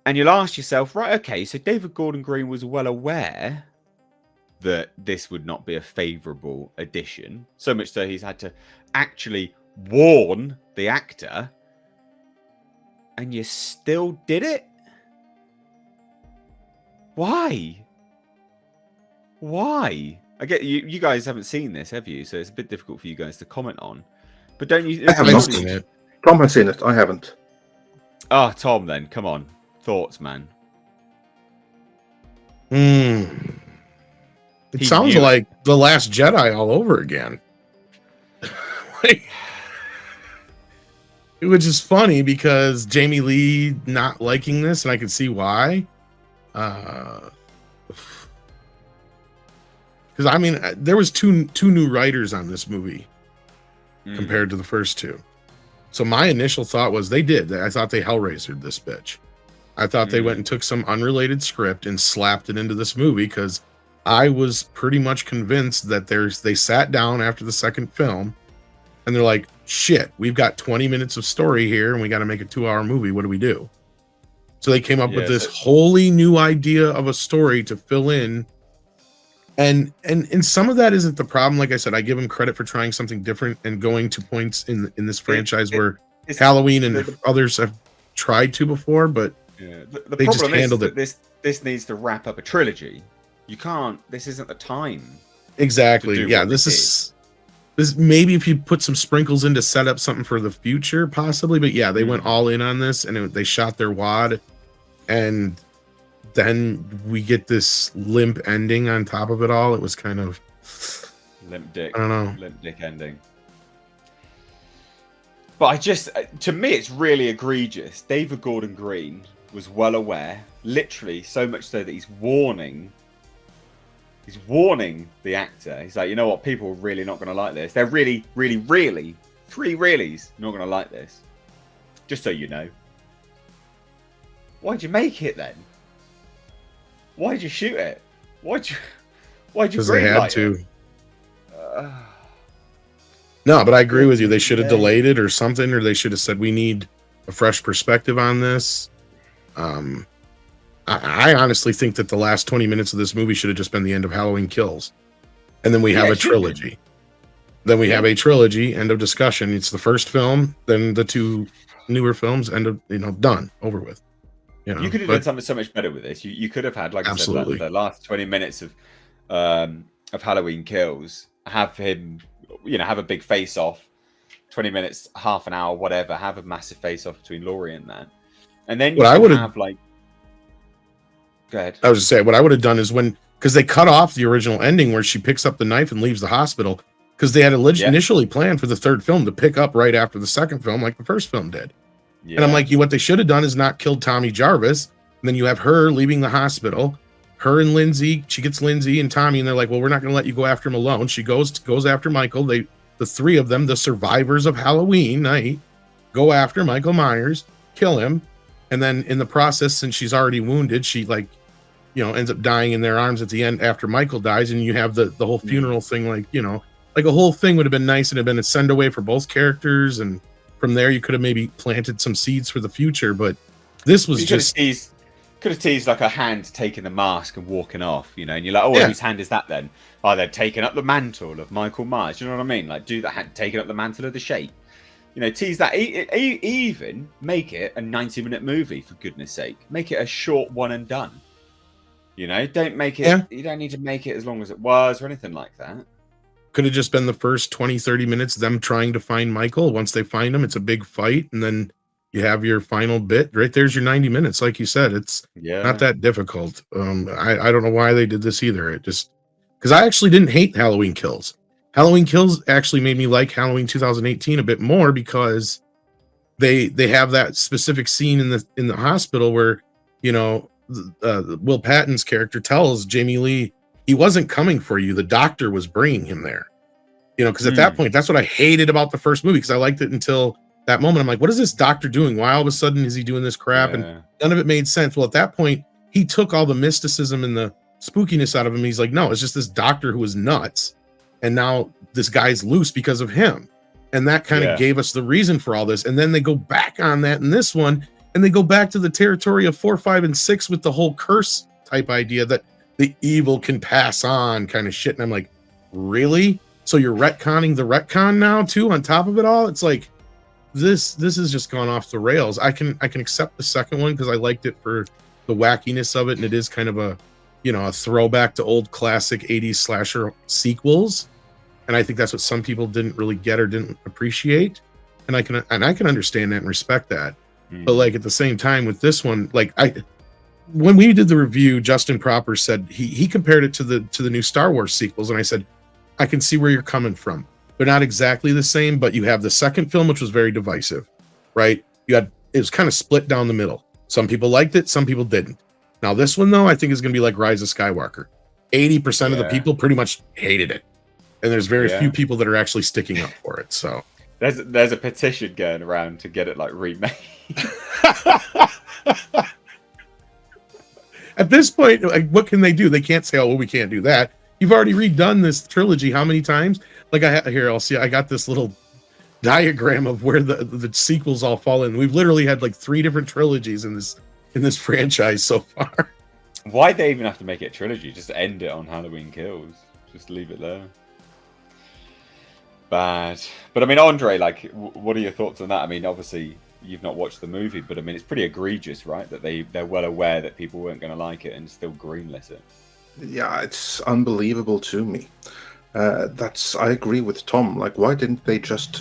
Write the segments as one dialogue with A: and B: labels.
A: And you'll ask yourself, right, okay, so David Gordon Green was well aware that this would not be a favourable addition, so much so he's had to actually warn the actor, and you still did it? Why? I get you guys haven't seen this, have you? So it's a bit difficult for you guys to comment on. But don't you?
B: I haven't seen it. Tom has seen it. I haven't.
A: Ah, Tom, then come on, thoughts, man.
C: It sounds like The Last Jedi all over again. Which is funny because Jamie Lee not liking this, and I can see why. Because I mean, there was two new writers on this movie compared to the first two. So my initial thought was I thought they Hellraisered this bitch. I thought they went and took some unrelated script and slapped it into this movie, because I was pretty much convinced that they sat down after the second film and they're like, shit, we've got 20 minutes of story here and we got to make a 2-hour movie. What do we do? So they came up with this wholly new idea of a story to fill in. And some of that isn't the problem. Like I said, I give them credit for trying something different and going to points in this franchise where Halloween and others have tried to before, but
A: the they just handled it. This needs to wrap up a trilogy. You can't. This isn't the time.
C: Exactly. Yeah. This maybe if you put some sprinkles in to set up something for the future, possibly. But yeah, they went all in on this, and they shot their wad, and then we get this limp ending on top of it all. It was kind of
A: limp dick.
C: I don't know.
A: Limp dick ending. But to me, it's really egregious. David Gordon Green was well aware, literally so much so that he's warning the actor. He's like, you know what, people are really not going to like this. They're really, really, really, 3 reallys not going to like this. Just so you know. Why'd you make it then? Why'd you shoot it? Why'd you
C: because they had to. No, but I agree with you. They should have delayed it or something, or they should have said, we need a fresh perspective on this. I honestly think that the last 20 minutes of this movie should have just been the end of Halloween Kills. And then we have a trilogy. Then we have a trilogy, end of discussion. It's the first film, then the 2 newer films, end of, done, over with.
A: You could have done something so much better with this. You could have had, like I said, like the last 20 minutes of Halloween Kills, have him, have a big face off, 20 minutes, half an hour, whatever, have a massive face off between Laurie and that. And then you would have like, go ahead.
C: I was just saying, what I would have done is because they cut off the original ending where she picks up the knife and leaves the hospital, because they had initially planned for the third film to pick up right after the second film, like the first film did. Yeah. And I'm like, what they should have done is not killed Tommy Jarvis. And then you have her leaving the hospital, her and Lindsay. She gets Lindsay and Tommy, and they're like, well, we're not going to let you go after him alone. She goes after Michael. The 3 of them, the survivors of Halloween night, go after Michael Myers, kill him. And then in the process, since she's already wounded, she ends up dying in their arms at the end after Michael dies. And you have the whole funeral thing, like a whole thing would have been nice and have been a send away for both characters. And from there, you could have maybe planted some seeds for the future. But this was
A: could have teased like a hand taking the mask and walking off, and you're like, whose hand is that then? Oh, they're taking up the mantle of Michael Myers. You know what I mean? Like, do that, taking up the mantle of the Shape. Tease that. Even make it a 90-minute movie, for goodness sake. Make it a short one and done. Don't make it. Yeah. You don't need to make it as long as it was or anything like that.
C: Could have just been the first 20-30 minutes them trying to find Michael. Once they find him, it's a big fight, and then you have your final bit. Right there's your 90 minutes. Like you said, it's not that difficult. I don't know why they did this either. It just because I actually didn't hate Halloween Kills. Halloween Kills actually made me like Halloween 2018 a bit more, because they have that specific scene in the hospital where Will Patton's character tells Jamie Lee he wasn't coming for you. The doctor was bringing him there. Because at that point, that's what I hated about the first movie, because I liked it until that moment. I'm like, what is this doctor doing? Why all of a sudden is he doing this crap? And none of it made sense. Well, at that point, he took all the mysticism and the spookiness out of him. He's like, no, it's just this doctor who was nuts. And now this guy's loose because of him. And that kind of gave us the reason for all this. And then they go back on that in this one. and they go back to the territory of 4, 5, and 6 with the whole curse type idea that the evil can pass on kind of shit. And I'm like, really? So you're retconning the retcon now too on top of it all? It's like this has just gone off the rails. I can accept the second one because I liked it for the wackiness of it, and it is kind of a, you know, a throwback to old classic 80s slasher sequels. And I think that's what some people didn't really get or didn't appreciate. And I can understand that and respect that. But like at the same time with this one, like when we did the review, Justin Proper said he compared it to the new Star Wars sequels, and I said, I can see where you're coming from. They're not exactly the same, but you have the second film, which was very divisive, right? It was kind of split down the middle. Some people liked it, some people didn't. Now this one though, I think is going to be like Rise of Skywalker. 80% of the people pretty much hated it, and there's very few people that are actually sticking up for it. So
A: there's a petition going around to get it like remade.
C: At this point, like, what can they do? They can't say, "Oh, well, we can't do that." You've already redone this trilogy how many times? Like I'll see. I got this little diagram of where the sequels all fall in. We've literally had like 3 different trilogies in this franchise so far.
A: Why'd they even have to make it a trilogy? Just end it on Halloween Kills. Just leave it there. Bad. But I mean, Andre, like, what are your thoughts on that? I mean, obviously you've not watched the movie, but I mean, it's pretty egregious, right? That they're well aware that people weren't going to like it and still greenlit it.
B: Yeah, it's unbelievable to me. I agree with Tom. Like, why didn't they just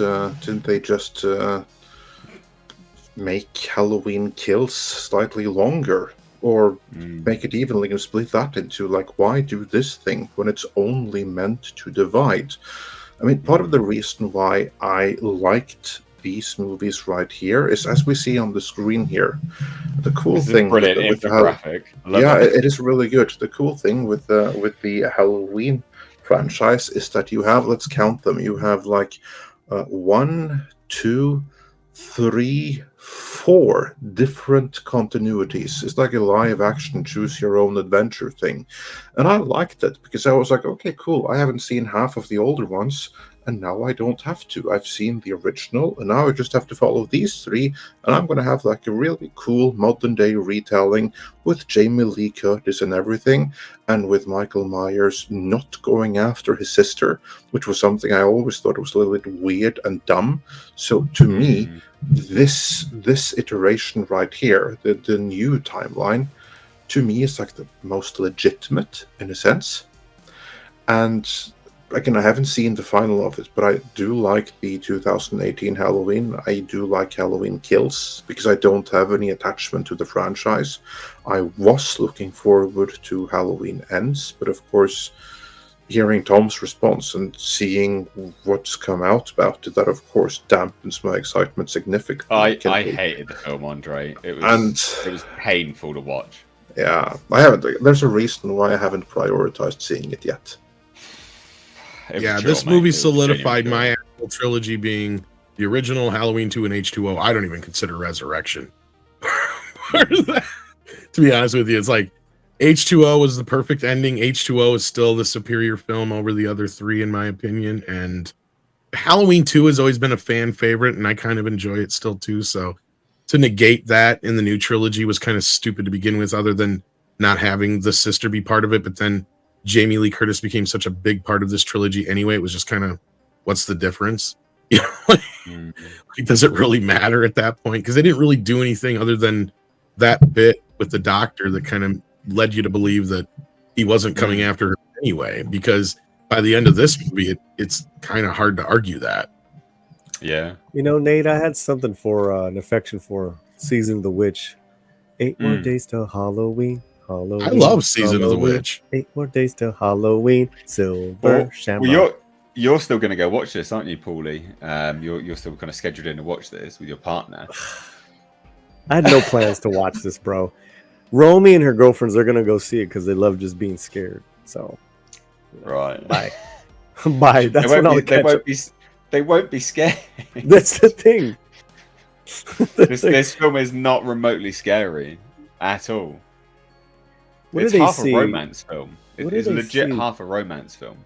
B: make Halloween Kills slightly longer, or make it evenly and split that into, like, why do this thing when it's only meant to divide? I mean, part of the reason why I liked these movies right here is, as we see on the screen here, the cool thing
A: brilliant infographic.
B: It is really good. The cool thing with the Halloween franchise is that you have, let's count them, you have like 1, 2, 3, 4 different continuities. It's like a live action choose your own adventure thing, and I liked it because I was like, okay, cool, I haven't seen half of the older ones, and now I don't have to. I've seen the original, and now I just have to follow these 3, and I'm going to have like a really cool modern day retelling with Jamie Lee Curtis and everything, and with Michael Myers not going after his sister, which was something I always thought was a little bit weird and dumb. So to me, this iteration right here, the new timeline, to me is like the most legitimate in a sense. And again, I haven't seen the final of it, but I do like the 2018 Halloween. I do like Halloween Kills because I don't have any attachment to the franchise. I was looking forward to Halloween Ends, but of course, hearing Tom's response and seeing what's come out about it, that of course dampens my excitement significantly.
A: I hated the film, Andre. It was painful to watch.
B: Yeah, I haven't. There's a reason why I haven't prioritized seeing it yet.
C: This movie solidified my actual trilogy being the original Halloween 2 and H2O. I don't even consider Resurrection. To be honest with you, it's like H2O was the perfect ending. H2O is still the superior film over the other 3, in my opinion. And Halloween 2 has always been a fan favorite, and I kind of enjoy it still too. So to negate that in the new trilogy was kind of stupid to begin with, other than not having the sister be part of it. But then Jamie Lee Curtis became such a big part of this trilogy anyway. It was just kind of, what's the difference? You know, like, does it really matter at that point? Because they didn't really do anything other than that bit with the doctor that kind of led you to believe that he wasn't coming after her anyway. Because by the end of this movie, it's kind of hard to argue that.
A: Yeah.
D: You know, Nate, I had something for an affection for Season of the Witch. 8 more days till Halloween. Halloween,
C: I love Season of the Witch.
D: 8 more days till Halloween. Silver Shamrock.
A: Well, you're still going to go watch this, aren't you, Paulie? You're still kind of scheduled in to watch this with your partner.
D: I had no plans to watch this, bro. Romy and her girlfriends are going to go see it because they love just being scared. So,
A: right.
D: Bye. Bye. That's when I'll catch up.
A: They won't be scared.
D: That's the thing.
A: This film is not remotely scary at all. It's half a romance film. It's legit half a romance film.